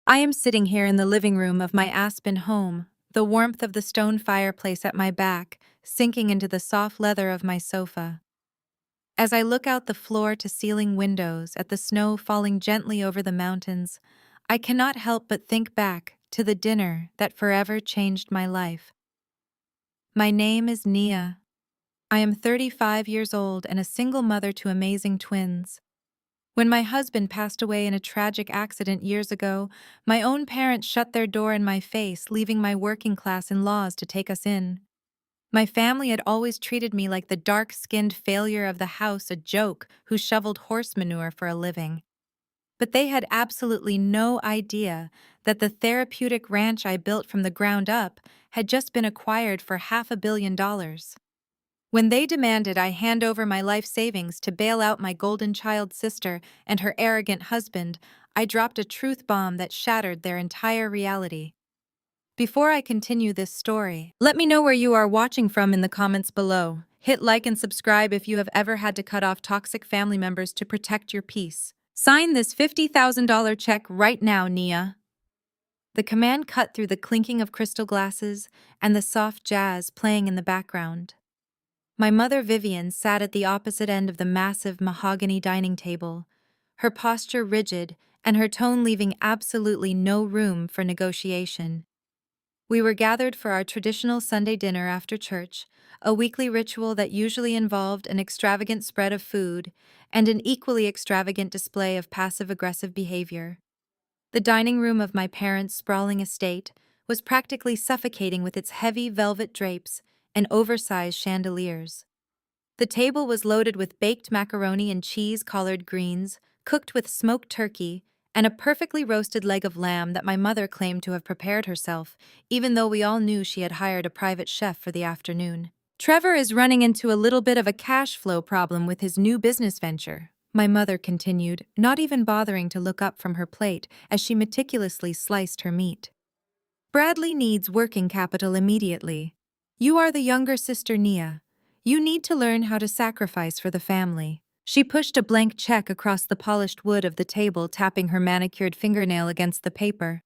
I am sitting here in the living room of my Aspen home, the warmth of the stone fireplace at my back sinking into the soft leather of my sofa. As I look out the floor to ceiling windows at the snow falling gently over the mountains, I cannot help but think back to the dinner that forever changed my life. My name is Nia. I am 35 years old and a single mother to amazing twins. When my husband passed away in a tragic accident years ago, my own parents shut their door in my face, leaving my working class in-laws to take us in. My family had always treated me like the dark-skinned failure of the house, a joke who shoveled horse manure for a living. But they had absolutely no idea that the therapeutic ranch I built from the ground up had just been acquired for $500 million. When they demanded I hand over my life savings to bail out my golden child sister and her arrogant husband, I dropped a truth bomb that shattered their entire reality. Before I continue this story, let me know where you are watching from in the comments below. Hit like and subscribe if you have ever had to cut off toxic family members to protect your peace. Sign this $50,000 check right now, Nia. The command cut through the clinking of crystal glasses and the soft jazz playing in the background. My mother Vivian sat at the opposite end of the massive mahogany dining table, her posture rigid and her tone leaving absolutely no room for negotiation. We were gathered for our traditional Sunday dinner after church, a weekly ritual that usually involved an extravagant spread of food and an equally extravagant display of passive-aggressive behavior. The dining room of my parents' sprawling estate was practically suffocating with its heavy velvet drapes and oversized chandeliers. The table was loaded with baked macaroni and cheese-collared greens, cooked with smoked turkey, and a perfectly roasted leg of lamb that my mother claimed to have prepared herself, even though we all knew she had hired a private chef for the afternoon. Trevor is running into a little bit of a cash flow problem with his new business venture, my mother continued, not even bothering to look up from her plate as she meticulously sliced her meat. Bradley needs working capital immediately. You are the younger sister, Nia. You need to learn how to sacrifice for the family. She pushed a blank check across the polished wood of the table, tapping her manicured fingernail against the paper.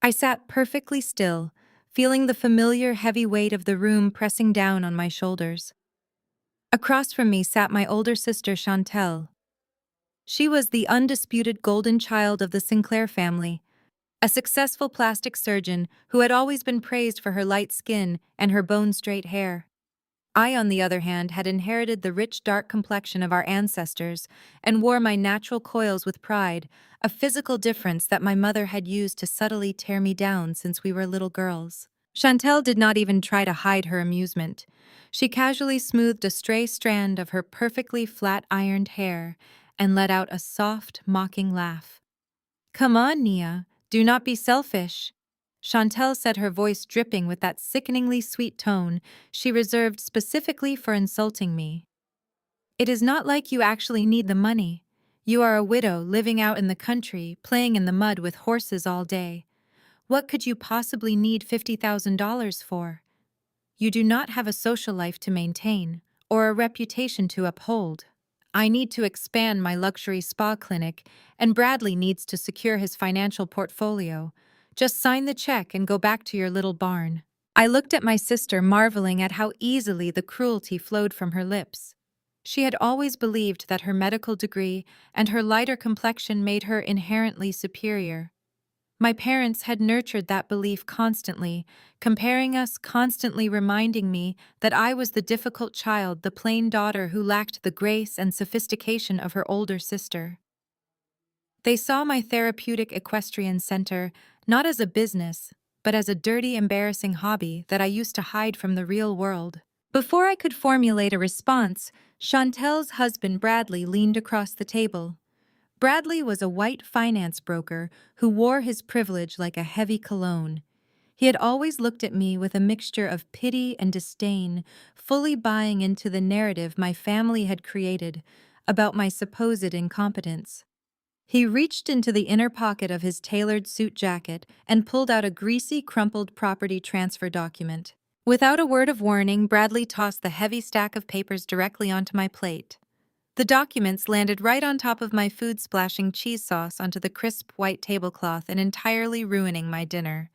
I sat perfectly still, feeling the familiar heavy weight of the room pressing down on my shoulders. Across from me sat my older sister, Chantel. She was the undisputed golden child of the Sinclair family, a successful plastic surgeon who had always been praised for her light skin and her bone-straight hair. I, on the other hand, had inherited the rich, dark complexion of our ancestors and wore my natural coils with pride, a physical difference that my mother had used to subtly tear me down since we were little girls. Chantel did not even try to hide her amusement. She casually smoothed a stray strand of her perfectly flat-ironed hair and let out a soft, mocking laugh. "Come on, Nia, do not be selfish." Chantel said, her voice dripping with that sickeningly sweet tone she reserved specifically for insulting me. "It is not like you actually need the money. You are a widow living out in the country, playing in the mud with horses all day. What could you possibly need $50,000 for? You do not have a social life to maintain, or a reputation to uphold. I need to expand my luxury spa clinic, and Bradley needs to secure his financial portfolio. Just sign the check and go back to your little barn." I looked at my sister, marveling at how easily the cruelty flowed from her lips. She had always believed that her medical degree and her lighter complexion made her inherently superior. My parents had nurtured that belief constantly, comparing us, constantly reminding me that I was the difficult child, the plain daughter who lacked the grace and sophistication of her older sister. They saw my therapeutic equestrian center not as a business, but as a dirty, embarrassing hobby that I used to hide from the real world. Before I could formulate a response, Chantel's husband Bradley leaned across the table. Bradley was a white finance broker who wore his privilege like a heavy cologne. He had always looked at me with a mixture of pity and disdain, fully buying into the narrative my family had created about my supposed incompetence. He reached into the inner pocket of his tailored suit jacket and pulled out a greasy, crumpled property transfer document. Without a word of warning, Bradley tossed the heavy stack of papers directly onto my plate. The documents landed right on top of my food, splashing cheese sauce onto the crisp white tablecloth and entirely ruining my dinner.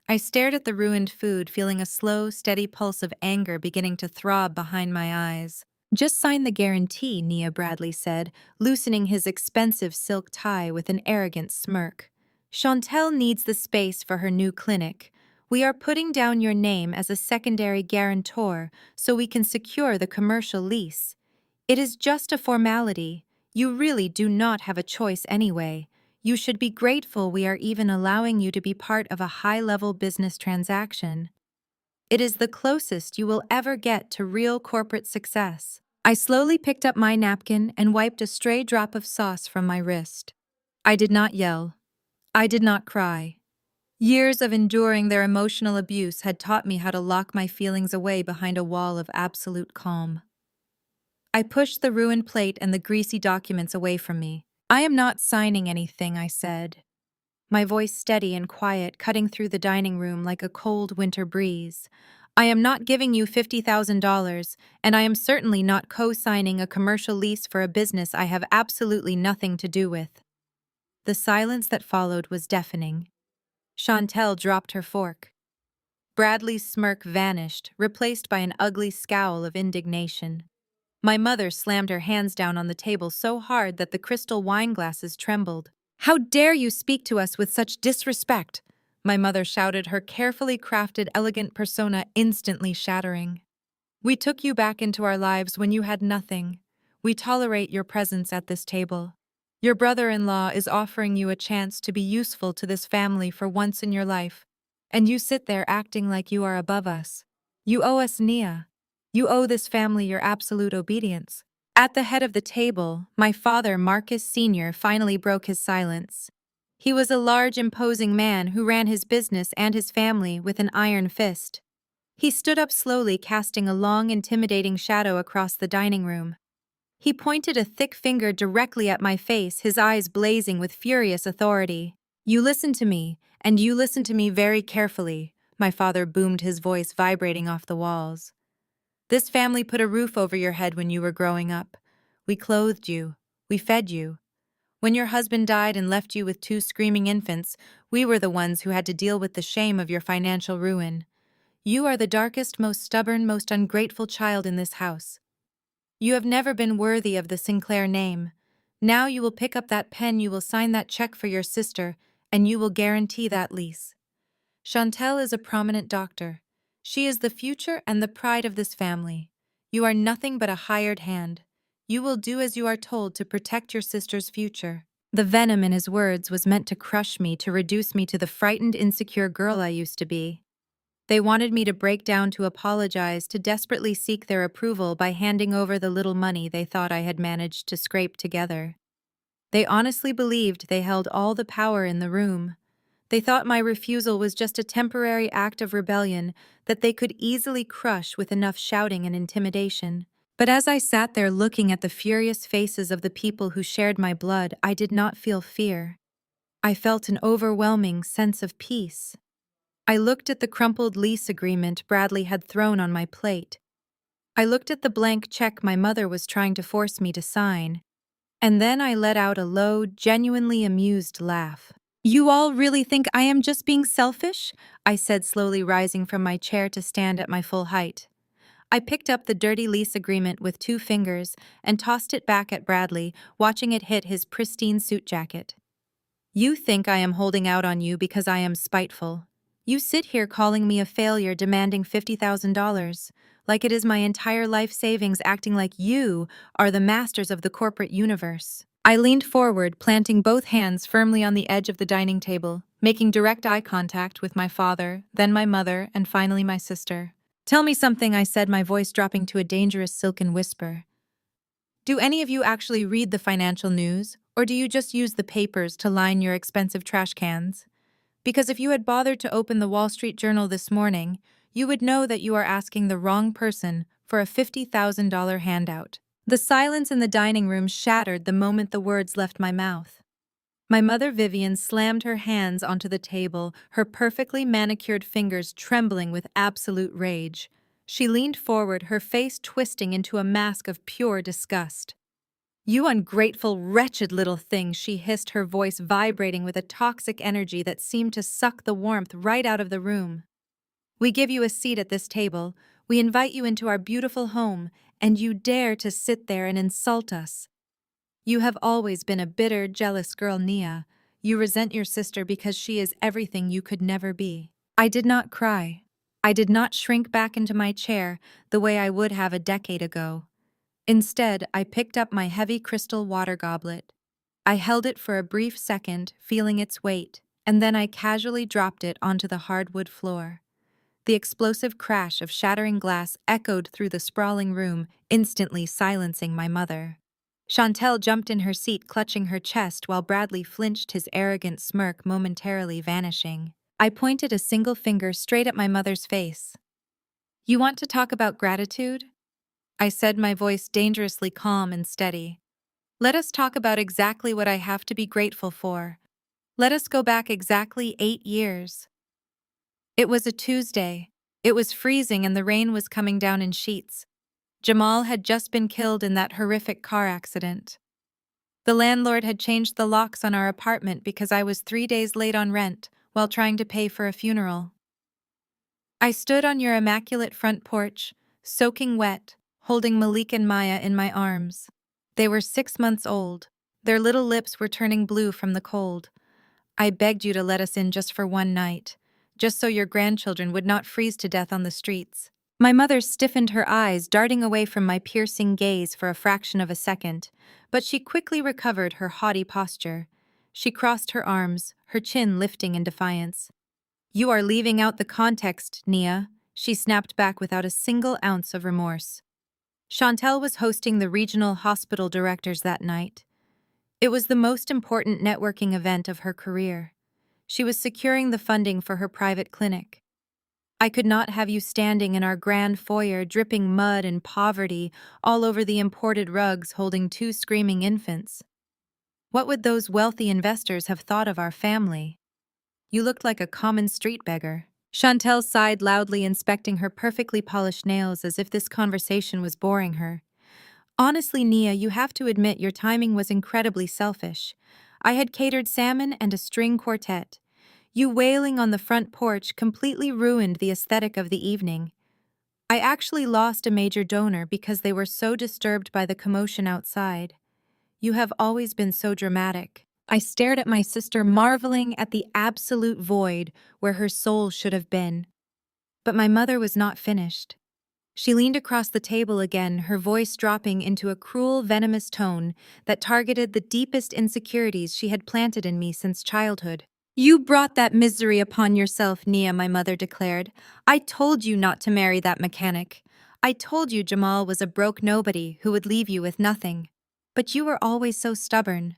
I stared at the ruined food, feeling a slow, steady pulse of anger beginning to throb behind my eyes. Just sign the guarantee, Nia Bradley said, loosening his expensive silk tie with an arrogant smirk. Chantel needs the space for her new clinic. We are putting down your name as a secondary guarantor so we can secure the commercial lease. It is just a formality. You really do not have a choice anyway. You should be grateful we are even allowing you to be part of a high-level business transaction. It is the closest you will ever get to real corporate success. I slowly picked up my napkin and wiped a stray drop of sauce from my wrist. I did not yell. I did not cry. Years of enduring their emotional abuse had taught me how to lock my feelings away behind a wall of absolute calm. I pushed the ruined plate and the greasy documents away from me. I am not signing anything, I said, my voice steady and quiet, cutting through the dining room like a cold winter breeze. I am not giving you $50,000, and I am certainly not co-signing a commercial lease for a business I have absolutely nothing to do with. The silence that followed was deafening. Chantel dropped her fork. Bradley's smirk vanished, replaced by an ugly scowl of indignation. My mother slammed her hands down on the table so hard that the crystal wine glasses trembled. "How dare you speak to us with such disrespect?" my mother shouted, her carefully crafted, elegant persona instantly shattering. "We took you back into our lives when you had nothing. We tolerate your presence at this table. Your brother-in-law is offering you a chance to be useful to this family for once in your life, and you sit there acting like you are above us. You owe us, Nia. You owe this family your absolute obedience." At the head of the table, my father, Marcus Sr., finally broke his silence. He was a large, imposing man who ran his business and his family with an iron fist. He stood up slowly, casting a long, intimidating shadow across the dining room. He pointed a thick finger directly at my face, his eyes blazing with furious authority. "You listen to me, and you listen to me very carefully," my father boomed, his voice vibrating off the walls. "This family put a roof over your head when you were growing up. We clothed you. We fed you. When your husband died and left you with two screaming infants, we were the ones who had to deal with the shame of your financial ruin. You are the darkest, most stubborn, most ungrateful child in this house. You have never been worthy of the Sinclair name. Now you will pick up that pen, you will sign that check for your sister, and you will guarantee that lease. Chantel is a prominent doctor. She is the future and the pride of this family. You are nothing but a hired hand. You will do as you are told to protect your sister's future." The venom in his words was meant to crush me, to reduce me to the frightened, insecure girl I used to be. They wanted me to break down, to apologize, to desperately seek their approval by handing over the little money they thought I had managed to scrape together. They honestly believed they held all the power in the room. They thought my refusal was just a temporary act of rebellion that they could easily crush with enough shouting and intimidation. But as I sat there looking at the furious faces of the people who shared my blood, I did not feel fear. I felt an overwhelming sense of peace. I looked at the crumpled lease agreement Bradley had thrown on my plate. I looked at the blank check my mother was trying to force me to sign. And then I let out a low, genuinely amused laugh. "You all really think I am just being selfish?" I said, slowly rising from my chair to stand at my full height. I picked up the dirty lease agreement with 2 fingers and tossed it back at Bradley, watching it hit his pristine suit jacket. "You think I am holding out on you because I am spiteful. You sit here calling me a failure, demanding $50,000, like it is my entire life savings, acting like you are the masters of the corporate universe." I leaned forward, planting both hands firmly on the edge of the dining table, making direct eye contact with my father, then my mother, and finally my sister. "Tell me something," I said, my voice dropping to a dangerous silken whisper. "Do any of you actually read the financial news, or do you just use the papers to line your expensive trash cans? Because if you had bothered to open the Wall Street Journal this morning, you would know that you are asking the wrong person for a $50,000 handout." The silence in the dining room shattered the moment the words left my mouth. My mother Vivian slammed her hands onto the table, her perfectly manicured fingers trembling with absolute rage. She leaned forward, her face twisting into a mask of pure disgust. You ungrateful, wretched little thing, she hissed, her voice vibrating with a toxic energy that seemed to suck the warmth right out of the room. We give you a seat at this table, we invite you into our beautiful home, and you dare to sit there and insult us. You have always been a bitter, jealous girl, Nia. You resent your sister because she is everything you could never be. I did not cry. I did not shrink back into my chair the way I would have a decade ago. Instead, I picked up my heavy crystal water goblet. I held it for a brief second, feeling its weight, and then I casually dropped it onto the hardwood floor. The explosive crash of shattering glass echoed through the sprawling room, instantly silencing my mother. Chantel jumped in her seat, clutching her chest, while Bradley flinched, his arrogant smirk momentarily vanishing. I pointed a single finger straight at my mother's face. "You want to talk about gratitude?" I said, my voice dangerously calm and steady. "Let us talk about exactly what I have to be grateful for. Let us go back exactly 8 years. It was a Tuesday. It was freezing and the rain was coming down in sheets. Jamal had just been killed in that horrific car accident. The landlord had changed the locks on our apartment because I was 3 days late on rent while trying to pay for a funeral. I stood on your immaculate front porch, soaking wet, holding Malik and Maya in my arms. They were 6 months old. Their little lips were turning blue from the cold. I begged you to let us in just for one night, just so your grandchildren would not freeze to death on the streets." My mother stiffened her eyes, darting away from my piercing gaze for a fraction of a second, but she quickly recovered her haughty posture. She crossed her arms, her chin lifting in defiance. "You are leaving out the context, Nia," she snapped back without a single ounce of remorse. Chantel was hosting the regional hospital directors that night. It was the most important networking event of her career. She was securing the funding for her private clinic. I could not have you standing in our grand foyer dripping mud and poverty all over the imported rugs holding 2 screaming infants. What would those wealthy investors have thought of our family? You looked like a common street beggar. Chantel sighed loudly, inspecting her perfectly polished nails as if this conversation was boring her. "Honestly, Nia, you have to admit your timing was incredibly selfish. I had catered salmon and a string quartet. You wailing on the front porch completely ruined the aesthetic of the evening. I actually lost a major donor because they were so disturbed by the commotion outside. You have always been so dramatic." I stared at my sister, marveling at the absolute void where her soul should have been. But my mother was not finished. She leaned across the table again, her voice dropping into a cruel, venomous tone that targeted the deepest insecurities she had planted in me since childhood. "You brought that misery upon yourself, Nia," my mother declared. "I told you not to marry that mechanic. I told you Jamal was a broke nobody who would leave you with nothing. But you were always so stubborn.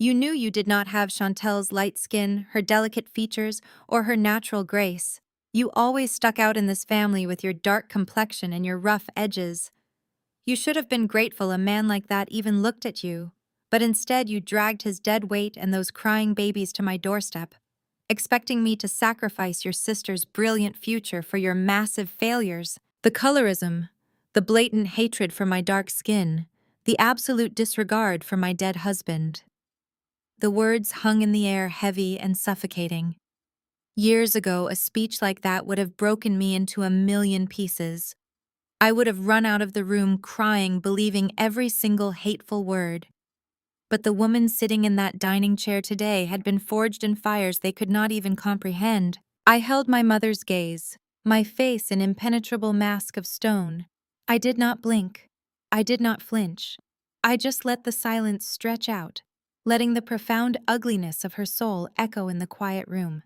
You knew you did not have Chantel's light skin, her delicate features, or her natural grace. You always stuck out in this family with your dark complexion and your rough edges. You should have been grateful a man like that even looked at you, but instead you dragged his dead weight and those crying babies to my doorstep, expecting me to sacrifice your sister's brilliant future for your massive failures. The colorism, the blatant hatred for my dark skin, the absolute disregard for my dead husband." The words hung in the air, heavy and suffocating. Years ago, a speech like that would have broken me into a million pieces. I would have run out of the room crying, believing every single hateful word. But the woman sitting in that dining chair today had been forged in fires they could not even comprehend. I held my mother's gaze, my face an impenetrable mask of stone. I did not blink. I did not flinch. I just let the silence stretch out, letting the profound ugliness of her soul echo in the quiet room.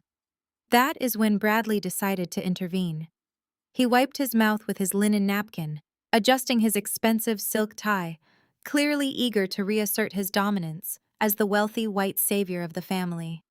That is when Bradley decided to intervene. He wiped his mouth with his linen napkin, adjusting his expensive silk tie, clearly eager to reassert his dominance as the wealthy white savior of the family.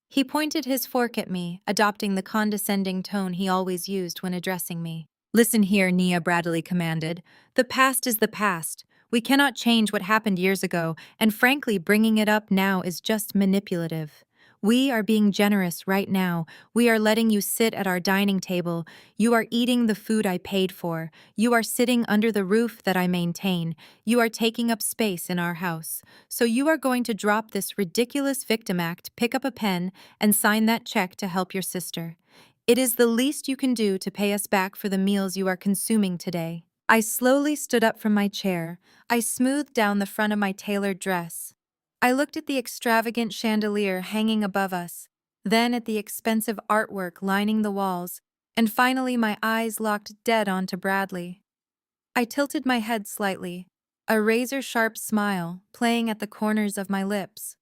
He pointed his fork at me, adopting the condescending tone he always used when addressing me. "Listen here," Nia, Bradley commanded. "The past is the past. We cannot change what happened years ago, and frankly, bringing it up now is just manipulative. We are being generous right now. We are letting you sit at our dining table. You are eating the food I paid for. You are sitting under the roof that I maintain. You are taking up space in our house. So you are going to drop this ridiculous victim act, pick up a pen, and sign that check to help your sister. It is the least you can do to pay us back for the meals you are consuming today. I slowly stood up from my chair. I smoothed down the front of my tailored dress. I looked at the extravagant chandelier hanging above us, then at the expensive artwork lining the walls, and finally my eyes locked dead onto Bradley. I tilted my head slightly, a razor-sharp smile playing at the corners of my lips.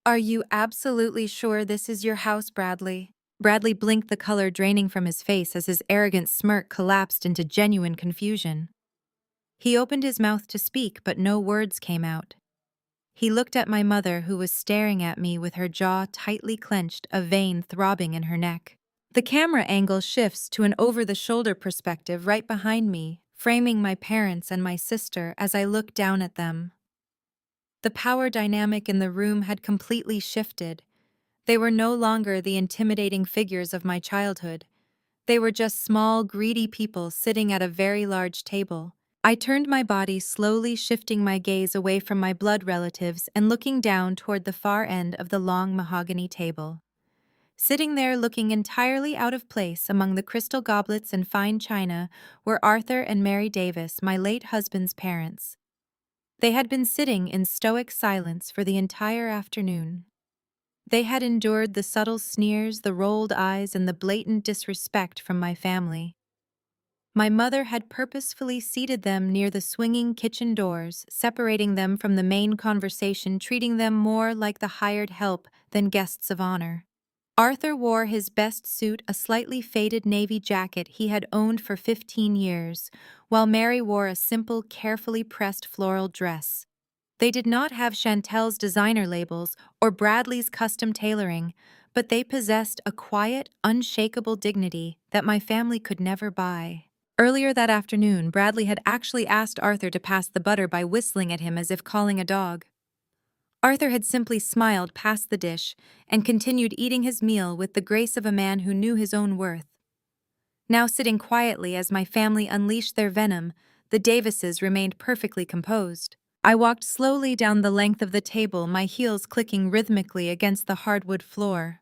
"Are you absolutely sure this is your house, Bradley?" Bradley blinked, the color draining from his face as his arrogant smirk collapsed into genuine confusion. He opened his mouth to speak, but no words came out. He looked at my mother, who was staring at me with her jaw tightly clenched, a vein throbbing in her neck. The camera angle shifts to an over-the-shoulder perspective right behind me, framing my parents and my sister as I look down at them. The power dynamic in the room had completely shifted. They were no longer the intimidating figures of my childhood. They were just small, greedy people sitting at a very large table. I turned my body, slowly shifting my gaze away from my blood relatives and looking down toward the far end of the long mahogany table. Sitting there looking entirely out of place among the crystal goblets and fine china were Arthur and Mary Davis, my late husband's parents. They had been sitting in stoic silence for the entire afternoon. They had endured the subtle sneers, the rolled eyes, and the blatant disrespect from my family. My mother had purposefully seated them near the swinging kitchen doors, separating them from the main conversation, treating them more like the hired help than guests of honor. Arthur wore his best suit, a slightly faded navy jacket he had owned for 15 years, while Mary wore a simple, carefully pressed floral dress. They did not have Chantel's designer labels or Bradley's custom tailoring, but they possessed a quiet, unshakable dignity that my family could never buy. Earlier that afternoon, Bradley had actually asked Arthur to pass the butter by whistling at him as if calling a dog. Arthur had simply smiled past the dish and continued eating his meal with the grace of a man who knew his own worth. Now sitting quietly as my family unleashed their venom, the Davises remained perfectly composed. I walked slowly down the length of the table, my heels clicking rhythmically against the hardwood floor.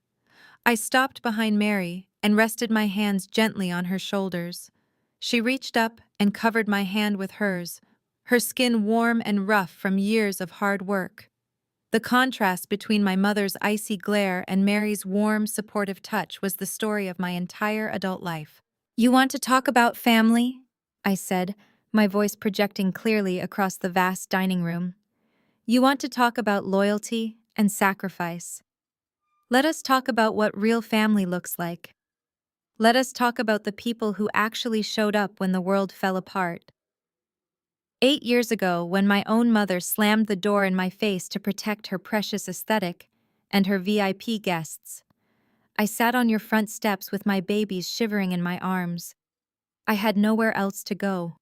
I stopped behind Mary and rested my hands gently on her shoulders. She reached up and covered my hand with hers, her skin warm and rough from years of hard work. The contrast between my mother's icy glare and Mary's warm, supportive touch was the story of my entire adult life. "You want to talk about family?" I said, my voice projecting clearly across the vast dining room. "You want to talk about loyalty and sacrifice? Let us talk about what real family looks like. Let us talk about the people who actually showed up when the world fell apart." 8 years ago, when my own mother slammed the door in my face to protect her precious aesthetic and her VIP guests, I sat on your front steps with my babies shivering in my arms. I had nowhere else to go.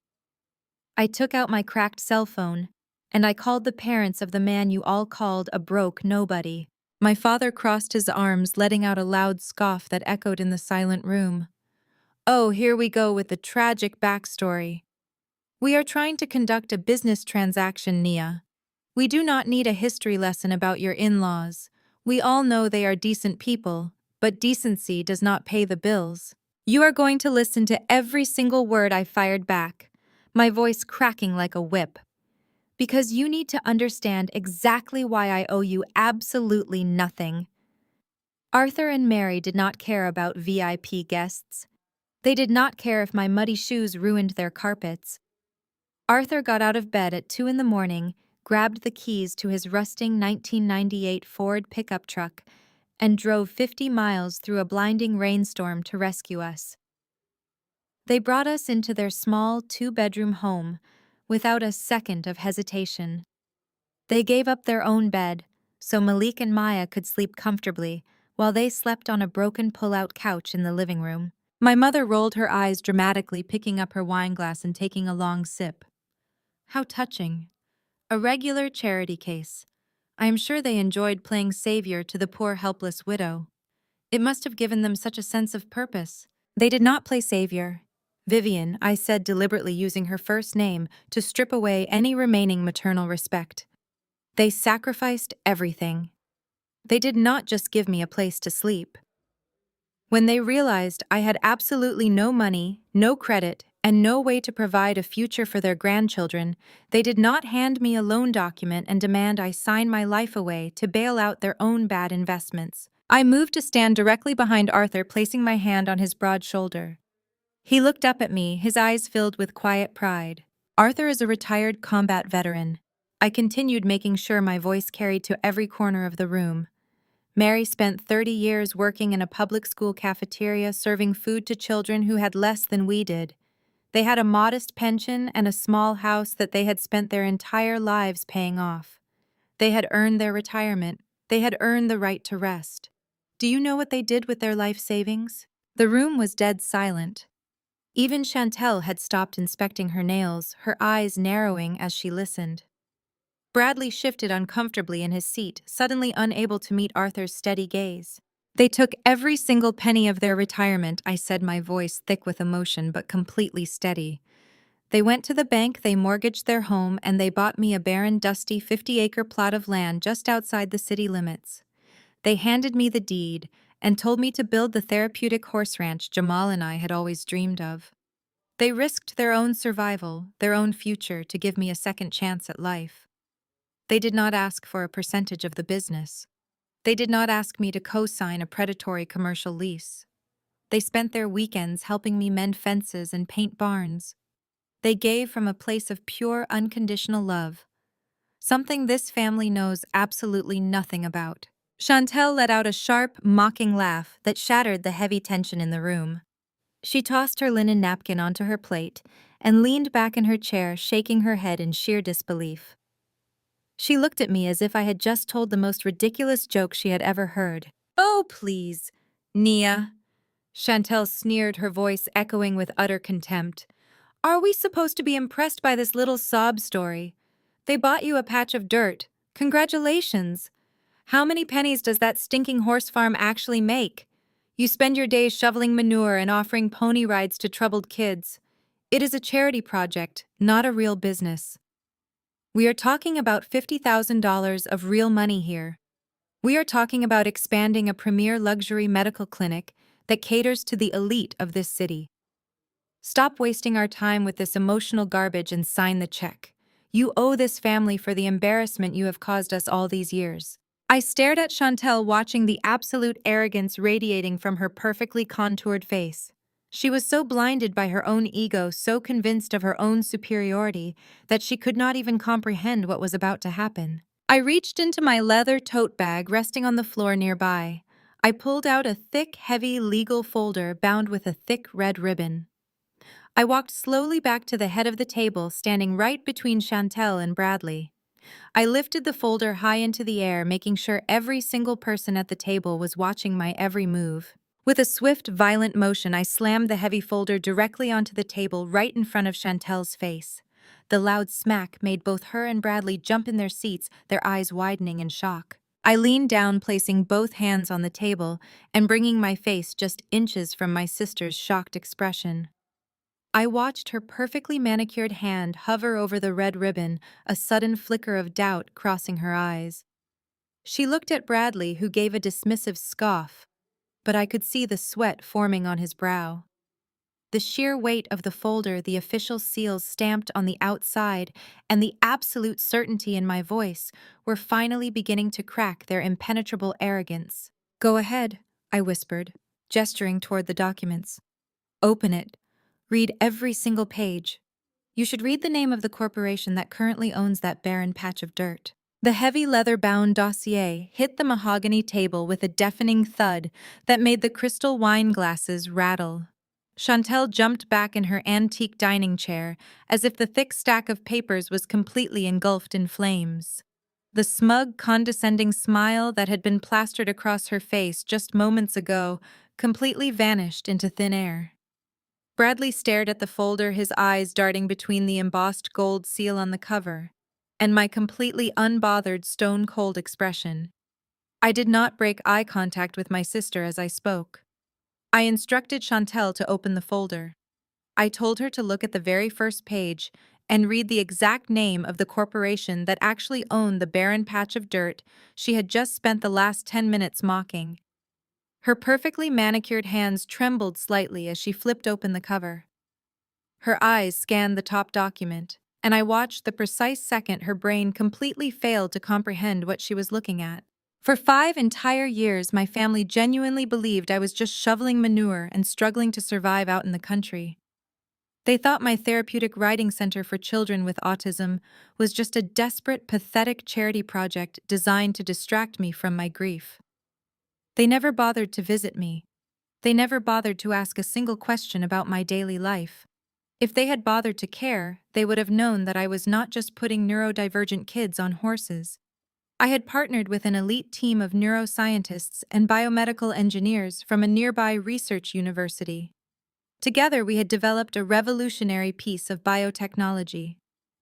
I took out my cracked cell phone, and I called the parents of the man you all called a broke nobody. My father crossed his arms, letting out a loud scoff that echoed in the silent room. "Oh, here we go with the tragic backstory. We are trying to conduct a business transaction, Nia. We do not need a history lesson about your in-laws. We all know they are decent people, but decency does not pay the bills." You are going to listen to every single word I fired back, my voice cracking like a whip. "Because you need to understand exactly why I owe you absolutely nothing." Arthur and Mary did not care about VIP guests. They did not care if my muddy shoes ruined their carpets. Arthur got out of bed at 2 in the morning, grabbed the keys to his rusting 1998 Ford pickup truck, and drove 50 miles through a blinding rainstorm to rescue us. They brought us into their small 2-bedroom home without a second of hesitation. They gave up their own bed so Malik and Maya could sleep comfortably while they slept on a broken pull-out couch in the living room. My mother rolled her eyes dramatically, picking up her wineglass and taking a long sip. How touching. A regular charity case. I am sure they enjoyed playing savior to the poor helpless widow. It must have given them such a sense of purpose. They did not play savior. Vivian, I said, deliberately using her first name to strip away any remaining maternal respect. They sacrificed everything. They did not just give me a place to sleep. When they realized I had absolutely no money, no credit, and no way to provide a future for their grandchildren, they did not hand me a loan document and demand I sign my life away to bail out their own bad investments. I moved to stand directly behind Arthur, placing my hand on his broad shoulder. He looked up at me, his eyes filled with quiet pride. Arthur is a retired combat veteran. I continued, making sure my voice carried to every corner of the room. Mary spent 30 years working in a public school cafeteria serving food to children who had less than we did. They had a modest pension and a small house that they had spent their entire lives paying off. They had earned their retirement. They had earned the right to rest. Do you know what they did with their life savings? The room was dead silent. Even Chantel had stopped inspecting her nails, her eyes narrowing as she listened. Bradley shifted uncomfortably in his seat, suddenly unable to meet Arthur's steady gaze. They took every single penny of their retirement, I said, my voice thick with emotion but completely steady. They went to the bank, they mortgaged their home, and they bought me a barren, dusty 50-acre plot of land just outside the city limits. They handed me the deed and told me to build the therapeutic horse ranch Jamal and I had always dreamed of. They risked their own survival, their own future, to give me a second chance at life. They did not ask for a percentage of the business. They did not ask me to co-sign a predatory commercial lease. They spent their weekends helping me mend fences and paint barns. They gave from a place of pure, unconditional love, something this family knows absolutely nothing about. Chantel let out a sharp, mocking laugh that shattered the heavy tension in the room. She tossed her linen napkin onto her plate and leaned back in her chair, shaking her head in sheer disbelief. She looked at me as if I had just told the most ridiculous joke she had ever heard. "Oh, please, Nia," Chantel sneered, her voice echoing with utter contempt. "Are we supposed to be impressed by this little sob story? They bought you a patch of dirt. Congratulations! How many pennies does that stinking horse farm actually make? You spend your days shoveling manure and offering pony rides to troubled kids. It is a charity project, not a real business. We are talking about $50,000 of real money here. We are talking about expanding a premier luxury medical clinic that caters to the elite of this city. Stop wasting our time with this emotional garbage and sign the check. You owe this family for the embarrassment you have caused us all these years." I stared at Chantel, watching the absolute arrogance radiating from her perfectly contoured face. She was so blinded by her own ego, so convinced of her own superiority, that she could not even comprehend what was about to happen. I reached into my leather tote bag resting on the floor nearby. I pulled out a thick, heavy legal folder bound with a thick red ribbon. I walked slowly back to the head of the table, standing right between Chantel and Bradley. I lifted the folder high into the air, making sure every single person at the table was watching my every move. With a swift, violent motion, I slammed the heavy folder directly onto the table right in front of Chantel's face. The loud smack made both her and Bradley jump in their seats, their eyes widening in shock. I leaned down, placing both hands on the table and bringing my face just inches from my sister's shocked expression. I watched her perfectly manicured hand hover over the red ribbon, a sudden flicker of doubt crossing her eyes. She looked at Bradley, who gave a dismissive scoff, but I could see the sweat forming on his brow. The sheer weight of the folder, the official seals stamped on the outside, and the absolute certainty in my voice were finally beginning to crack their impenetrable arrogance. "Go ahead," I whispered, gesturing toward the documents. "Open it. Read every single page. You should read the name of the corporation that currently owns that barren patch of dirt." The heavy leather-bound dossier hit the mahogany table with a deafening thud that made the crystal wine glasses rattle. Chantel jumped back in her antique dining chair as if the thick stack of papers was completely engulfed in flames. The smug, condescending smile that had been plastered across her face just moments ago completely vanished into thin air. Bradley stared at the folder, his eyes darting between the embossed gold seal on the cover. and my completely unbothered, stone-cold expression. I did not break eye contact with my sister as I spoke. I instructed Chantel to open the folder. I told her to look at the very first page and read the exact name of the corporation that actually owned the barren patch of dirt she had just spent the last 10 minutes mocking. Her perfectly manicured hands trembled slightly as she flipped open the cover. Her eyes scanned the top document, and I watched the precise second her brain completely failed to comprehend what she was looking at. For 5 entire years, my family genuinely believed I was just shoveling manure and struggling to survive out in the country. They thought my therapeutic writing center for children with autism was just a desperate, pathetic charity project designed to distract me from my grief. They never bothered to visit me. They never bothered to ask a single question about my daily life. If they had bothered to care, they would have known that I was not just putting neurodivergent kids on horses. I had partnered with an elite team of neuroscientists and biomedical engineers from a nearby research university. Together, we had developed a revolutionary piece of biotechnology.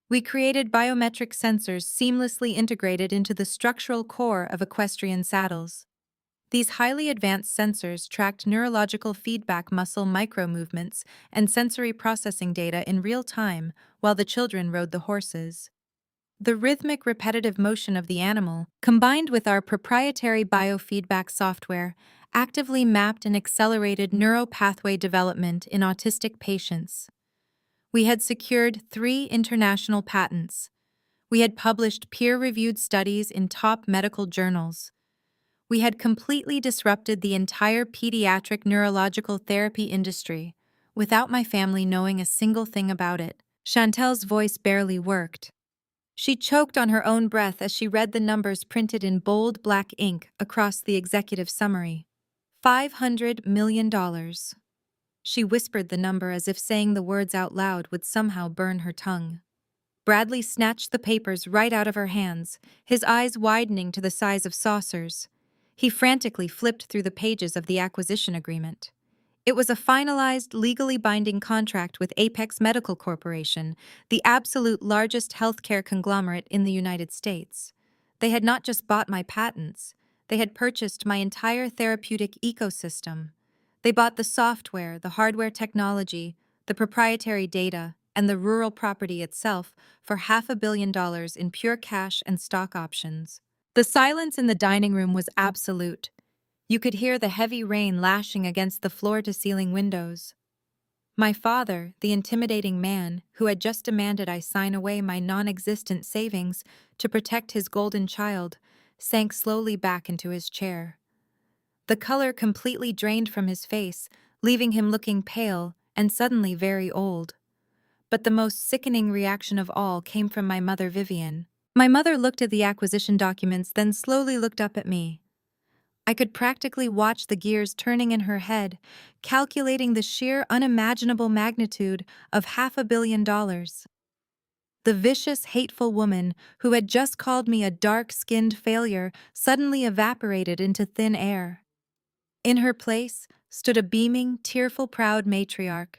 We created biometric sensors seamlessly integrated into the structural core of equestrian saddles. These highly advanced sensors tracked neurological feedback, muscle micromovements, and sensory processing data in real time while the children rode the horses. The rhythmic, repetitive motion of the animal, combined with our proprietary biofeedback software, actively mapped and accelerated neuropathway development in autistic patients. We had secured 3 international patents. We had published peer-reviewed studies in top medical journals. We had completely disrupted the entire pediatric neurological therapy industry without my family knowing a single thing about it. Chantel's voice barely worked. She choked on her own breath as she read the numbers printed in bold black ink across the executive summary. $500 million. She whispered the number as if saying the words out loud would somehow burn her tongue. Bradley snatched the papers right out of her hands, his eyes widening to the size of saucers. He frantically flipped through the pages of the acquisition agreement. It was a finalized, legally binding contract with Apex Medical Corporation, the absolute largest healthcare conglomerate in the United States. They had not just bought my patents, they had purchased my entire therapeutic ecosystem. They bought the software, the hardware technology, the proprietary data, and the rural property itself for $500 million in pure cash and stock options. The silence in the dining room was absolute. You could hear the heavy rain lashing against the floor-to-ceiling windows. My father, the intimidating man who had just demanded I sign away my non-existent savings to protect his golden child, sank slowly back into his chair. The color completely drained from his face, leaving him looking pale and suddenly very old. But the most sickening reaction of all came from my mother, Vivian. My mother looked at the acquisition documents, then slowly looked up at me. I could practically watch the gears turning in her head, calculating the sheer unimaginable magnitude of $500 million. The vicious, hateful woman who had just called me a dark-skinned failure suddenly evaporated into thin air. In her place stood a beaming, tearful, proud matriarch.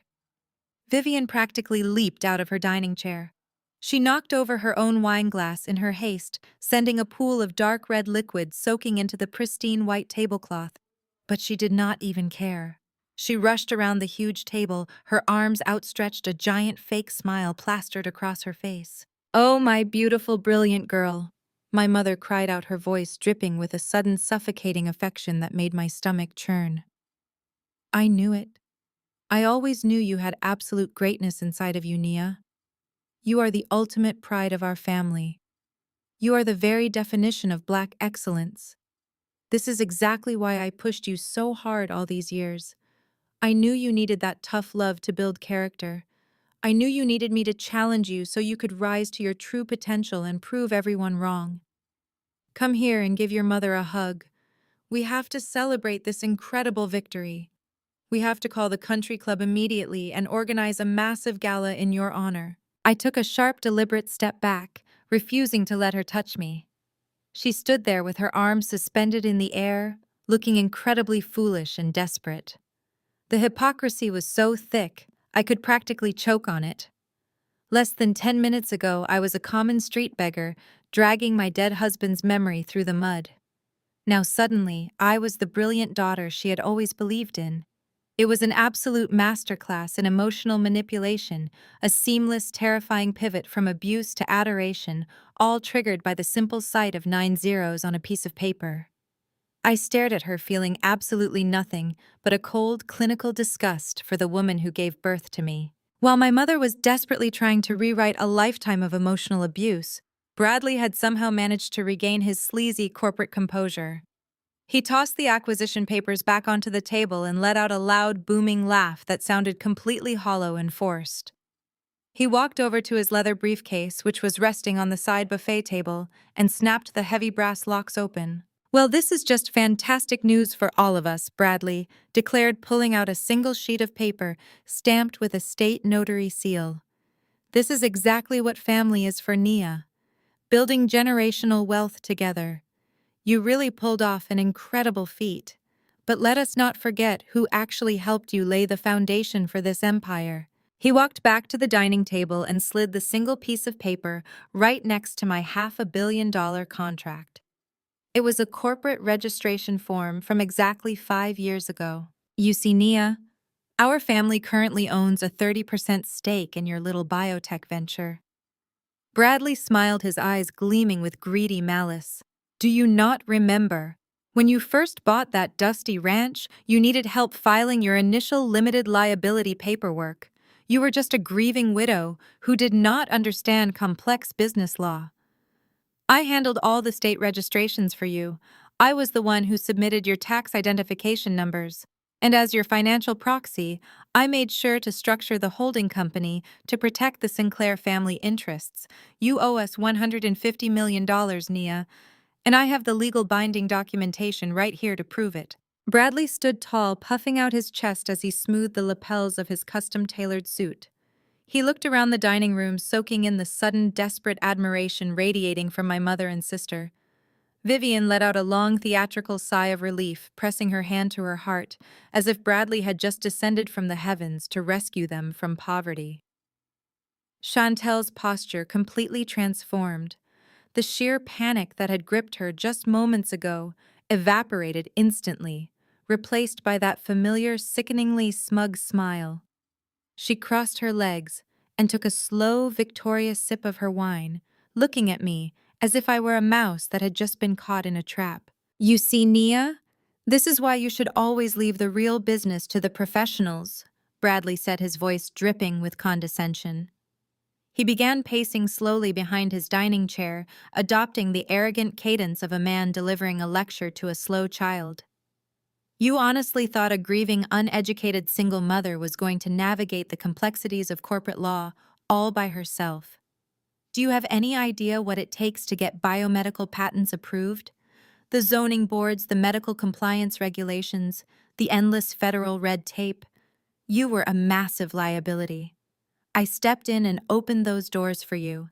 Vivian practically leaped out of her dining chair. She knocked over her own wineglass in her haste, sending a pool of dark red liquid soaking into the pristine white tablecloth. But she did not even care. She rushed around the huge table, her arms outstretched, a giant fake smile plastered across her face. "Oh, my beautiful, brilliant girl," my mother cried out, her voice dripping with a sudden suffocating affection that made my stomach churn. I knew it. I always knew you had absolute greatness inside of you, Nia. You are the ultimate pride of our family. You are the very definition of Black excellence. This is exactly why I pushed you so hard all these years. I knew you needed that tough love to build character. I knew you needed me to challenge you so you could rise to your true potential and prove everyone wrong. Come here and give your mother a hug. We have to celebrate this incredible victory. We have to call the country club immediately and organize a massive gala in your honor. I took a sharp, deliberate step back, refusing to let her touch me. She stood there with her arms suspended in the air, looking incredibly foolish and desperate. The hypocrisy was so thick, I could practically choke on it. Less than 10 minutes ago, I was a common street beggar, dragging my dead husband's memory through the mud. Now suddenly, I was the brilliant daughter she had always believed in. It was an absolute masterclass in emotional manipulation, a seamless, terrifying pivot from abuse to adoration, all triggered by the simple sight of 9 zeros on a piece of paper. I stared at her, feeling absolutely nothing but a cold, clinical disgust for the woman who gave birth to me. While my mother was desperately trying to rewrite a lifetime of emotional abuse, Bradley had somehow managed to regain his sleazy corporate composure. He tossed the acquisition papers back onto the table and let out a loud, booming laugh that sounded completely hollow and forced. He walked over to his leather briefcase, which was resting on the side buffet table, and snapped the heavy brass locks open. "Well, this is just fantastic news for all of us," Bradley declared, pulling out a single sheet of paper stamped with a state notary seal. "This is exactly what family is for Nia. Building generational wealth together. You really pulled off an incredible feat. But let us not forget who actually helped you lay the foundation for this empire." He walked back to the dining table and slid the single piece of paper right next to my $500 million contract. It was a corporate registration form from exactly 5 years ago. "You see, Nia, our family currently owns a 30% stake in your little biotech venture." Bradley smiled, his eyes gleaming with greedy malice. "Do you not remember? When you first bought that dusty ranch, you needed help filing your initial limited liability paperwork. You were just a grieving widow who did not understand complex business law. I handled all the state registrations for you. I was the one who submitted your tax identification numbers. And as your financial proxy, I made sure to structure the holding company to protect the Sinclair family interests. You owe us $150 million, Nia, and I have the legal binding documentation right here to prove it." Bradley stood tall, puffing out his chest as he smoothed the lapels of his custom-tailored suit. He looked around the dining room, soaking in the sudden, desperate admiration radiating from my mother and sister. Vivian let out a long, theatrical sigh of relief, pressing her hand to her heart, as if Bradley had just descended from the heavens to rescue them from poverty. Chantel's posture completely transformed. The sheer panic that had gripped her just moments ago evaporated instantly, replaced by that familiar, sickeningly smug smile. She crossed her legs and took a slow, victorious sip of her wine, looking at me as if I were a mouse that had just been caught in a trap. "You see, Nia? This is why you should always leave the real business to the professionals," Bradley said, his voice dripping with condescension. He began pacing slowly behind his dining chair, adopting the arrogant cadence of a man delivering a lecture to a slow child. "You honestly thought a grieving, uneducated single mother was going to navigate the complexities of corporate law all by herself. Do you have any idea what it takes to get biomedical patents approved? The zoning boards, the medical compliance regulations, the endless federal red tape. You were a massive liability. I stepped in and opened those doors for you.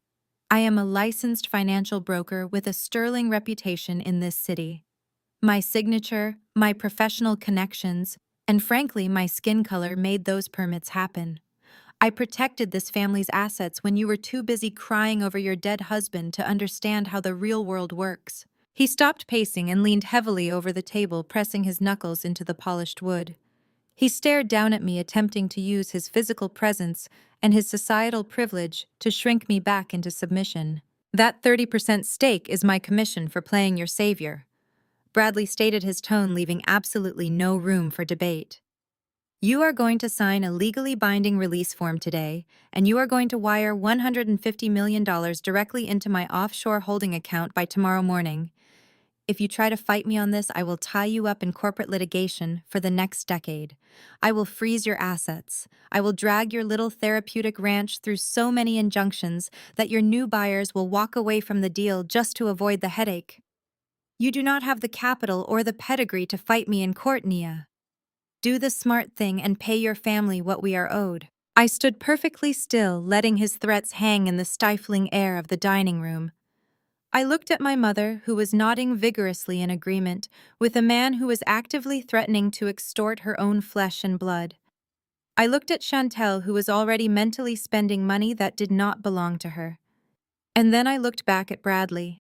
I am a licensed financial broker with a sterling reputation in this city. My signature, my professional connections, and frankly, my skin color made those permits happen. I protected this family's assets when you were too busy crying over your dead husband to understand how the real world works." He stopped pacing and leaned heavily over the table, pressing his knuckles into the polished wood. He stared down at me, attempting to use his physical presence and his societal privilege to shrink me back into submission. "That 30% stake is my commission for playing your savior." Bradley stated, his tone leaving absolutely no room for debate. "You are going to sign a legally binding release form today, and you are going to wire $150 million directly into my offshore holding account by tomorrow morning. If you try to fight me on this, I will tie you up in corporate litigation for the next decade. I will freeze your assets. I will drag your little therapeutic ranch through so many injunctions that your new buyers will walk away from the deal just to avoid the headache. You do not have the capital or the pedigree to fight me in court, Nia. Do the smart thing and pay your family what we are owed." I stood perfectly still, letting his threats hang in the stifling air of the dining room. I looked at my mother, who was nodding vigorously in agreement with a man who was actively threatening to extort her own flesh and blood. I looked at Chantel, who was already mentally spending money that did not belong to her. And then I looked back at Bradley.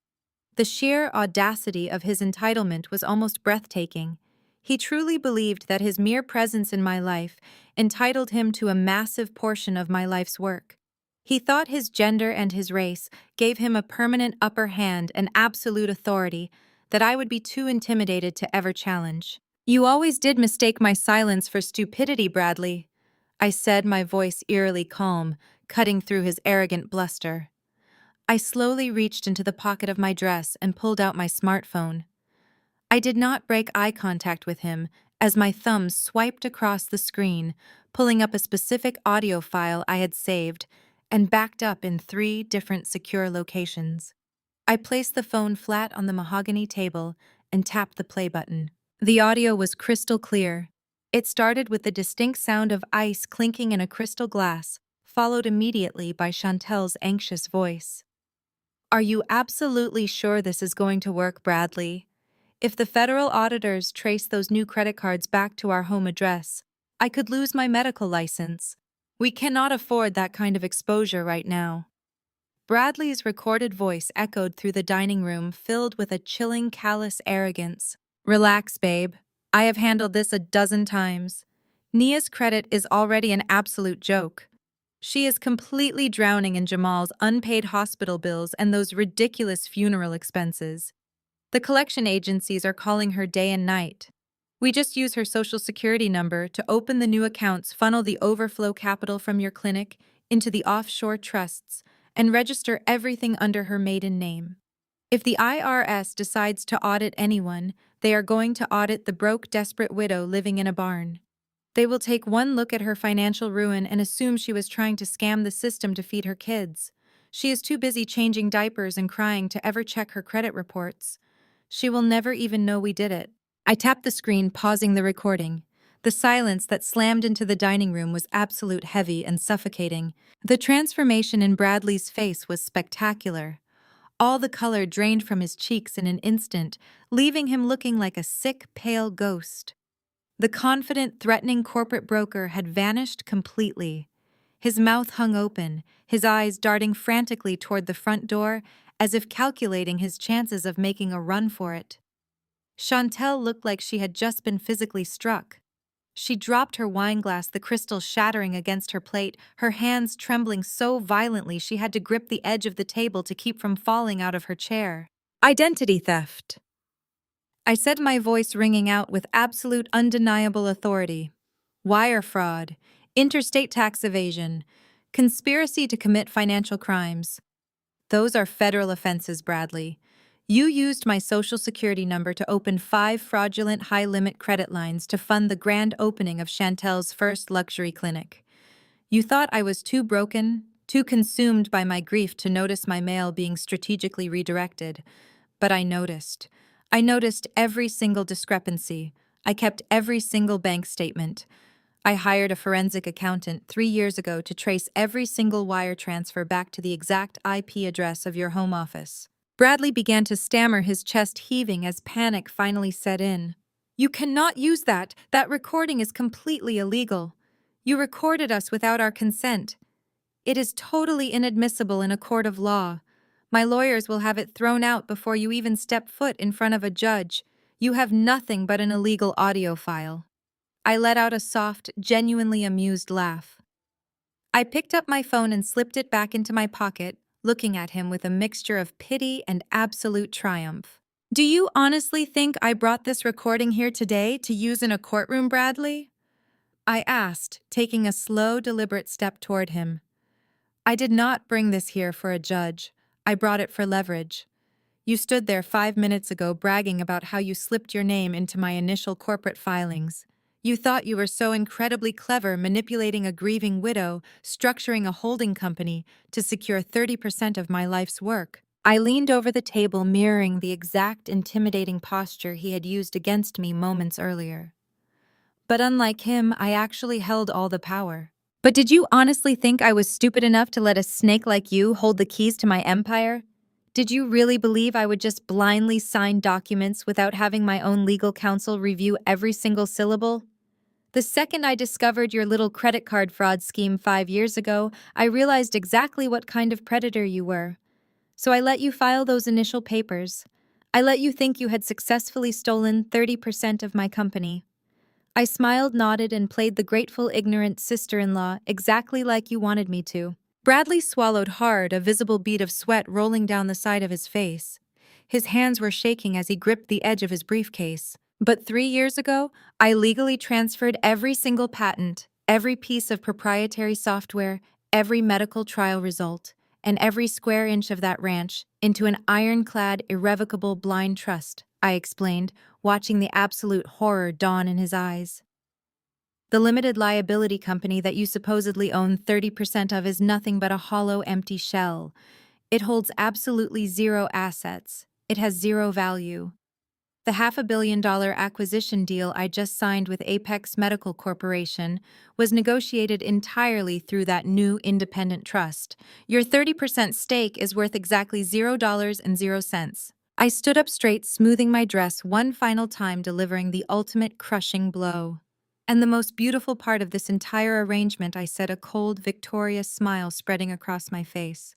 The sheer audacity of his entitlement was almost breathtaking. He truly believed that his mere presence in my life entitled him to a massive portion of my life's work. He thought his gender and his race gave him a permanent upper hand and absolute authority that I would be too intimidated to ever challenge. "You always did mistake my silence for stupidity, Bradley," I said, my voice eerily calm, cutting through his arrogant bluster. I slowly reached into the pocket of my dress and pulled out my smartphone. I did not break eye contact with him as my thumb swiped across the screen, pulling up a specific audio file I had saved and backed up in 3 different secure locations. I placed the phone flat on the mahogany table and tapped the play button. The audio was crystal clear. It started with the distinct sound of ice clinking in a crystal glass, followed immediately by Chantel's anxious voice. "Are you absolutely sure this is going to work, Bradley? If the federal auditors trace those new credit cards back to our home address, I could lose my medical license. We cannot afford that kind of exposure right now." Bradley's recorded voice echoed through the dining room, filled with a chilling, callous arrogance. "Relax, babe. I have handled this a dozen times. Nia's credit is already an absolute joke. She is completely drowning in Jamal's unpaid hospital bills and those ridiculous funeral expenses. The collection agencies are calling her day and night. We just use her social security number to open the new accounts, funnel the overflow capital from your clinic into the offshore trusts, and register everything under her maiden name. If the IRS decides to audit anyone, they are going to audit the broke, desperate widow living in a barn. They will take one look at her financial ruin and assume she was trying to scam the system to feed her kids. She is too busy changing diapers and crying to ever check her credit reports. She will never even know we did it." I tapped the screen, pausing the recording. The silence that slammed into the dining room was absolute, heavy, and suffocating. The transformation in Bradley's face was spectacular. All the color drained from his cheeks in an instant, leaving him looking like a sick, pale ghost. The confident, threatening corporate broker had vanished completely. His mouth hung open, his eyes darting frantically toward the front door, as if calculating his chances of making a run for it. Chantel looked like she had just been physically struck. She dropped her wine glass, the crystal shattering against her plate, her hands trembling so violently she had to grip the edge of the table to keep from falling out of her chair. "Identity theft," I said, my voice ringing out with absolute, undeniable authority. "Wire fraud, interstate tax evasion, conspiracy to commit financial crimes. Those are federal offenses, Bradley. You used my social security number to open 5 fraudulent high-limit credit lines to fund the grand opening of Chantel's first luxury clinic. You thought I was too broken, too consumed by my grief to notice my mail being strategically redirected. But I noticed. I noticed every single discrepancy. I kept every single bank statement. I hired a forensic accountant 3 years ago to trace every single wire transfer back to the exact IP address of your home office." Bradley began to stammer, his chest heaving as panic finally set in. "You cannot use that. That recording is completely illegal. You recorded us without our consent. It is totally inadmissible in a court of law. My lawyers will have it thrown out before you even step foot in front of a judge. You have nothing but an illegal audio file." I let out a soft, genuinely amused laugh. I picked up my phone and slipped it back into my pocket, looking at him with a mixture of pity and absolute triumph. "Do you honestly think I brought this recording here today to use in a courtroom, Bradley?" I asked, taking a slow, deliberate step toward him. "I did not bring this here for a judge. I brought it for leverage. You stood there 5 minutes ago bragging about how you slipped your name into my initial corporate filings. You thought you were so incredibly clever, manipulating a grieving widow, structuring a holding company to secure 30% of my life's work." I leaned over the table, mirroring the exact intimidating posture he had used against me moments earlier. But unlike him, I actually held all the power. "But did you honestly think I was stupid enough to let a snake like you hold the keys to my empire? Did you really believe I would just blindly sign documents without having my own legal counsel review every single syllable? The second I discovered your little credit card fraud scheme 5 years ago, I realized exactly what kind of predator you were. So I let you file those initial papers. I let you think you had successfully stolen 30% of my company. I smiled, nodded, and played the grateful, ignorant sister-in-law exactly like you wanted me to. Bradley swallowed hard, a visible bead of sweat rolling down the side of his face. His hands were shaking as he gripped the edge of his briefcase. But 3 years ago, I legally transferred every single patent, every piece of proprietary software, every medical trial result, and every square inch of that ranch into an ironclad, irrevocable blind trust, I explained, watching the absolute horror dawn in his eyes. The limited liability company that you supposedly own 30% of is nothing but a hollow, empty shell. It holds absolutely zero assets. It has zero value. The $500 million acquisition deal I just signed with Apex Medical Corporation was negotiated entirely through that new independent trust. Your 30% stake is worth exactly $0.00. I stood up straight, smoothing my dress one final time, delivering the ultimate crushing blow. And the most beautiful part of this entire arrangement, I said, a cold, victorious smile spreading across my face,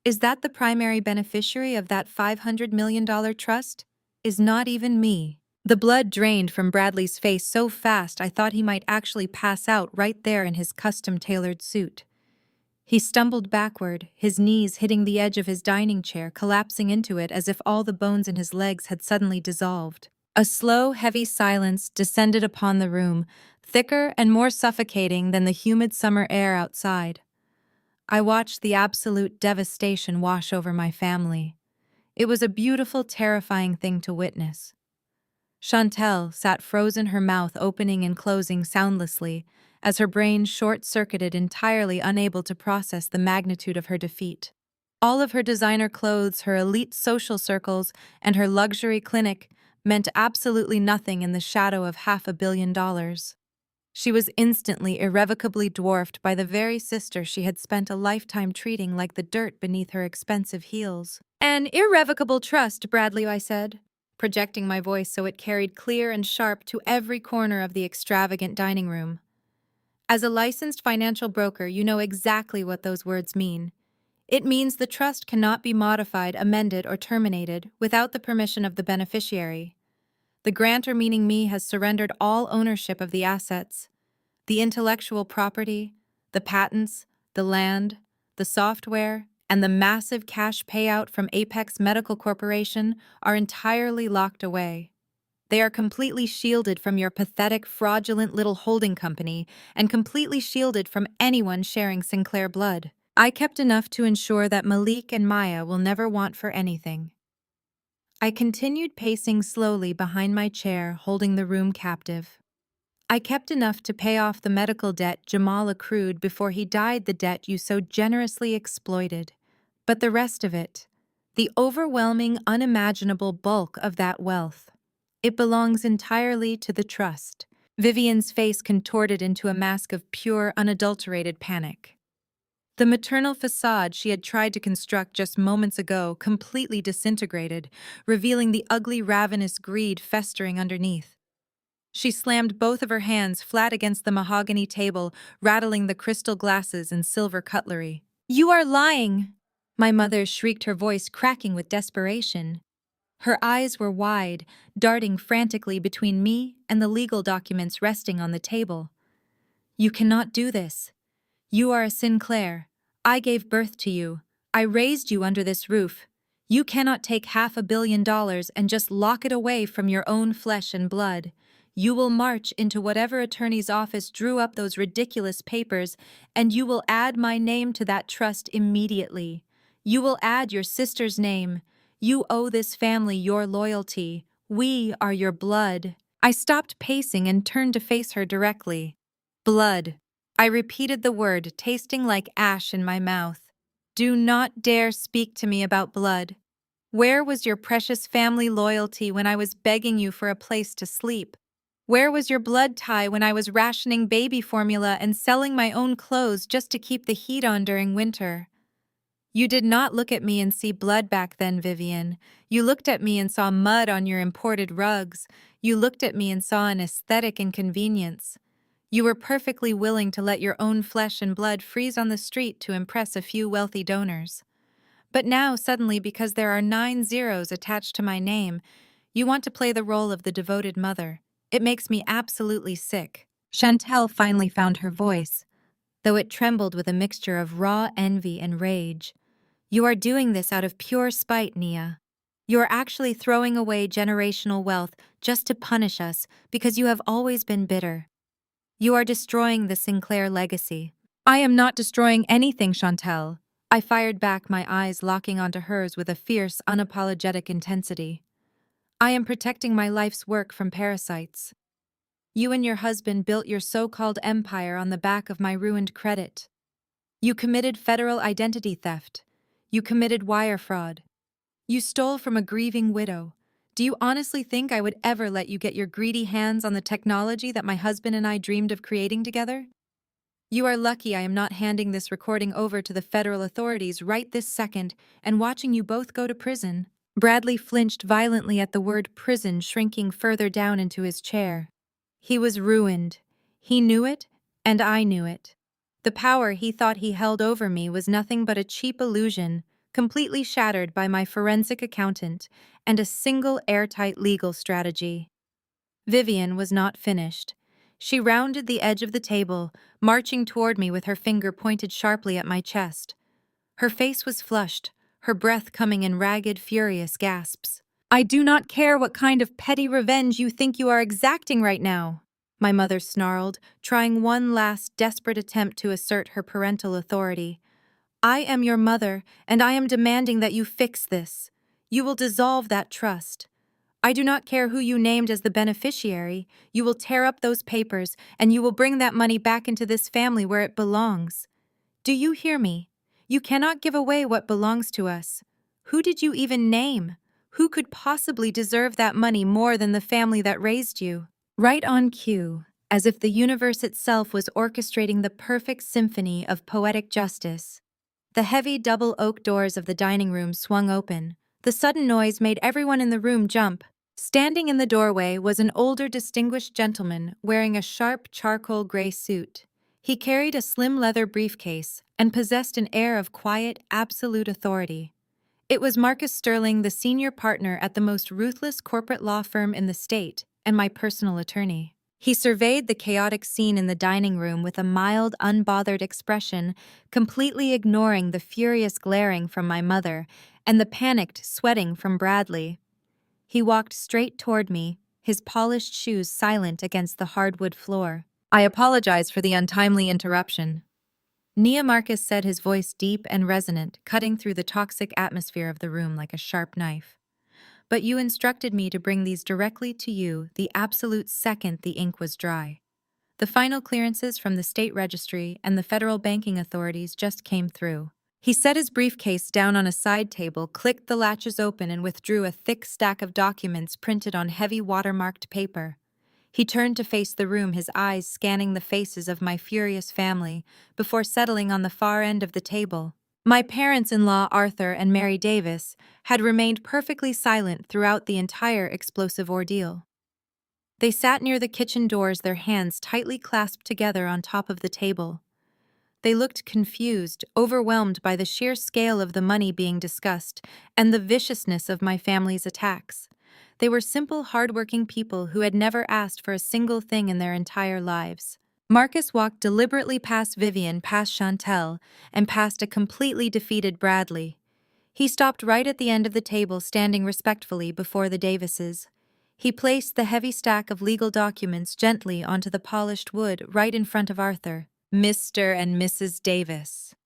is that the primary beneficiary of that $500 million trust is not even me. The blood drained from Bradley's face so fast I thought he might actually pass out right there in his custom-tailored suit. He stumbled backward, his knees hitting the edge of his dining chair, collapsing into it as if all the bones in his legs had suddenly dissolved. A slow, heavy silence descended upon the room, thicker and more suffocating than the humid summer air outside. I watched the absolute devastation wash over my family. It was a beautiful, terrifying thing to witness. Chantel sat frozen, her mouth opening and closing soundlessly, as her brain short-circuited, entirely unable to process the magnitude of her defeat. All of her designer clothes, her elite social circles, and her luxury clinic meant absolutely nothing in the shadow of $500 million. She was instantly, irrevocably dwarfed by the very sister she had spent a lifetime treating like the dirt beneath her expensive heels. An irrevocable trust, Bradley, I said, projecting my voice so it carried clear and sharp to every corner of the extravagant dining room. As a licensed financial broker, you know exactly what those words mean. It means the trust cannot be modified, amended, or terminated without the permission of the beneficiary. The grantor, meaning me, has surrendered all ownership of the assets. The intellectual property, the patents, the land, the software, and the massive cash payout from Apex Medical Corporation are entirely locked away. They are completely shielded from your pathetic, fraudulent little holding company and completely shielded from anyone sharing Sinclair blood. I kept enough to ensure that Malik and Maya will never want for anything. I continued pacing slowly behind my chair, holding the room captive. I kept enough to pay off the medical debt Jamal accrued before he died, the debt you so generously exploited. But the rest of it, the overwhelming, unimaginable bulk of that wealth, it belongs entirely to the trust. Vivian's face contorted into a mask of pure, unadulterated panic. The maternal facade she had tried to construct just moments ago completely disintegrated, revealing the ugly, ravenous greed festering underneath. She slammed both of her hands flat against the mahogany table, rattling the crystal glasses and silver cutlery. "You are lying!" My mother shrieked, her voice cracking with desperation. Her eyes were wide, darting frantically between me and the legal documents resting on the table. "You cannot do this. You are a Sinclair. I gave birth to you. I raised you under this roof. You cannot take $500 million and just lock it away from your own flesh and blood. You will march into whatever attorney's office drew up those ridiculous papers, and you will add my name to that trust immediately. You will add your sister's name. You owe this family your loyalty. We are your blood." I stopped pacing and turned to face her directly. "Blood." I repeated the word, tasting like ash in my mouth. "Do not dare speak to me about blood. Where was your precious family loyalty when I was begging you for a place to sleep? Where was your blood tie when I was rationing baby formula and selling my own clothes just to keep the heat on during winter? You did not look at me and see blood back then, Vivian. You looked at me and saw mud on your imported rugs. You looked at me and saw an aesthetic inconvenience. You were perfectly willing to let your own flesh and blood freeze on the street to impress a few wealthy donors. But now, suddenly, because there are 9 zeros attached to my name, you want to play the role of the devoted mother. It makes me absolutely sick. Chantel finally found her voice, though it trembled with a mixture of raw envy and rage. You are doing this out of pure spite, Nia. You are actually throwing away generational wealth just to punish us because you have always been bitter. You are destroying the Sinclair legacy. I am not destroying anything, Chantel. I fired back, my eyes locking onto hers with a fierce, unapologetic intensity. I am protecting my life's work from parasites. You and your husband built your so-called empire on the back of my ruined credit. You committed federal identity theft. You committed wire fraud. You stole from a grieving widow. Do you honestly think I would ever let you get your greedy hands on the technology that my husband and I dreamed of creating together? You are lucky I am not handing this recording over to the federal authorities right this second and watching you both go to prison. Bradley flinched violently at the word prison, shrinking further down into his chair. He was ruined. He knew it, and I knew it. The power he thought he held over me was nothing but a cheap illusion, completely shattered by my forensic accountant and a single airtight legal strategy. Vivian was not finished. She rounded the edge of the table, marching toward me with her finger pointed sharply at my chest. Her face was flushed, her breath coming in ragged, furious gasps. I do not care what kind of petty revenge you think you are exacting right now, my mother snarled, trying one last desperate attempt to assert her parental authority. I am your mother, and I am demanding that you fix this. You will dissolve that trust. I do not care who you named as the beneficiary. You will tear up those papers, and you will bring that money back into this family where it belongs. Do you hear me? You cannot give away what belongs to us. Who did you even name? Who could possibly deserve that money more than the family that raised you? Right on cue, as if the universe itself was orchestrating the perfect symphony of poetic justice. The heavy double oak doors of the dining room swung open. The sudden noise made everyone in the room jump. Standing in the doorway was an older, distinguished gentleman wearing a sharp charcoal gray suit. He carried a slim leather briefcase and possessed an air of quiet, absolute authority. It was Marcus Sterling, the senior partner at the most ruthless corporate law firm in the state, and my personal attorney. He surveyed the chaotic scene in the dining room with a mild, unbothered expression, completely ignoring the furious glaring from my mother and the panicked sweating from Bradley. He walked straight toward me, his polished shoes silent against the hardwood floor. I apologize for the untimely interruption. Nia Marcus said, his voice deep and resonant, cutting through the toxic atmosphere of the room like a sharp knife. But you instructed me to bring these directly to you the absolute second the ink was dry. The final clearances from the state registry and the federal banking authorities just came through. He set his briefcase down on a side table, clicked the latches open, and withdrew a thick stack of documents printed on heavy watermarked paper. He turned to face the room, his eyes scanning the faces of my furious family, before settling on the far end of the table. My parents-in-law, Arthur and Mary Davis, had remained perfectly silent throughout the entire explosive ordeal. They sat near the kitchen doors, their hands tightly clasped together on top of the table. They looked confused, overwhelmed by the sheer scale of the money being discussed and the viciousness of my family's attacks. They were simple, hardworking people who had never asked for a single thing in their entire lives. Marcus walked deliberately past Vivian, past Chantel, and past a completely defeated Bradley. He stopped right at the end of the table, standing respectfully before the Davises. He placed the heavy stack of legal documents gently onto the polished wood right in front of Arthur. Mr. and Mrs. Davis.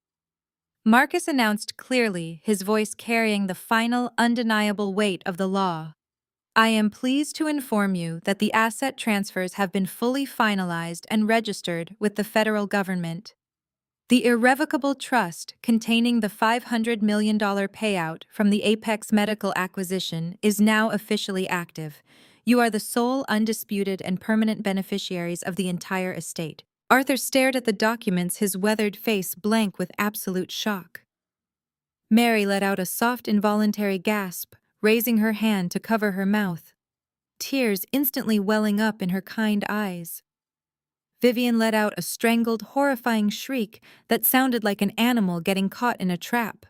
Marcus announced clearly, his voice carrying the final, undeniable weight of the law. I am pleased to inform you that the asset transfers have been fully finalized and registered with the federal government. The irrevocable trust containing the $500 million payout from the Apex Medical acquisition is now officially active. You are the sole, undisputed, and permanent beneficiaries of the entire estate. Arthur stared at the documents, his weathered face blank with absolute shock. Mary let out a soft, involuntary gasp, raising her hand to cover her mouth, tears instantly welling up in her kind eyes. Vivian let out a strangled, horrifying shriek that sounded like an animal getting caught in a trap.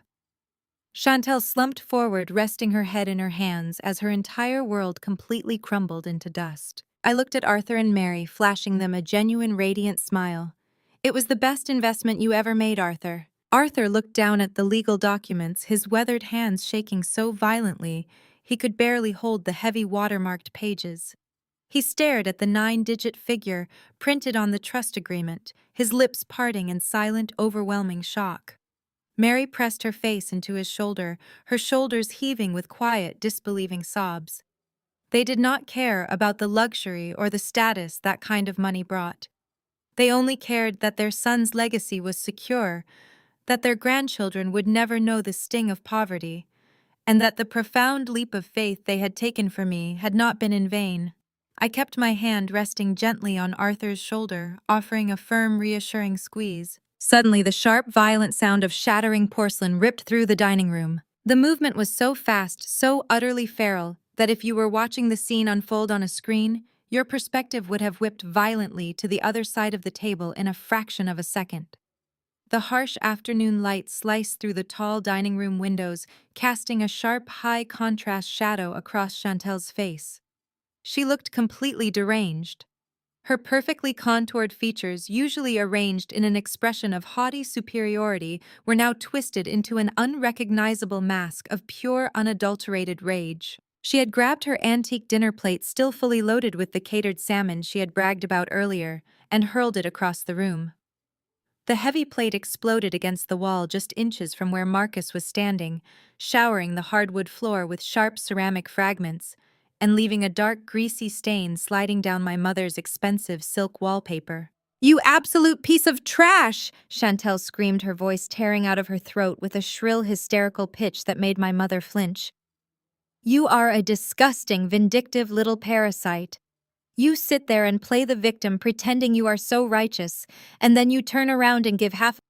Chantel slumped forward, resting her head in her hands as her entire world completely crumbled into dust. I looked at Arthur and Mary, flashing them a genuine, radiant smile. It was the best investment you ever made, Arthur. Arthur looked down at the legal documents, his weathered hands shaking so violently he could barely hold the heavy watermarked pages. He stared at the 9-digit figure printed on the trust agreement, his lips parting in silent, overwhelming shock. Mary pressed her face into his shoulder, her shoulders heaving with quiet, disbelieving sobs. They did not care about the luxury or the status that kind of money brought. They only cared that their son's legacy was secure, that their grandchildren would never know the sting of poverty, and that the profound leap of faith they had taken for me had not been in vain. I kept my hand resting gently on Arthur's shoulder, offering a firm, reassuring squeeze. Suddenly, the sharp, violent sound of shattering porcelain ripped through the dining room. The movement was so fast, so utterly feral, that if you were watching the scene unfold on a screen, your perspective would have whipped violently to the other side of the table in a fraction of a second. The harsh afternoon light sliced through the tall dining room windows, casting a sharp, high-contrast shadow across Chantel's face. She looked completely deranged. Her perfectly contoured features, usually arranged in an expression of haughty superiority, were now twisted into an unrecognizable mask of pure, unadulterated rage. She had grabbed her antique dinner plate, still fully loaded with the catered salmon she had bragged about earlier, and hurled it across the room. The heavy plate exploded against the wall just inches from where Marcus was standing, showering the hardwood floor with sharp ceramic fragments, and leaving a dark, greasy stain sliding down my mother's expensive silk wallpaper. "You absolute piece of trash!" Chantel screamed, her voice tearing out of her throat with a shrill, hysterical pitch that made my mother flinch. "You are a disgusting, vindictive little parasite. You sit there and play the victim pretending you are so righteous, and then you turn around and give half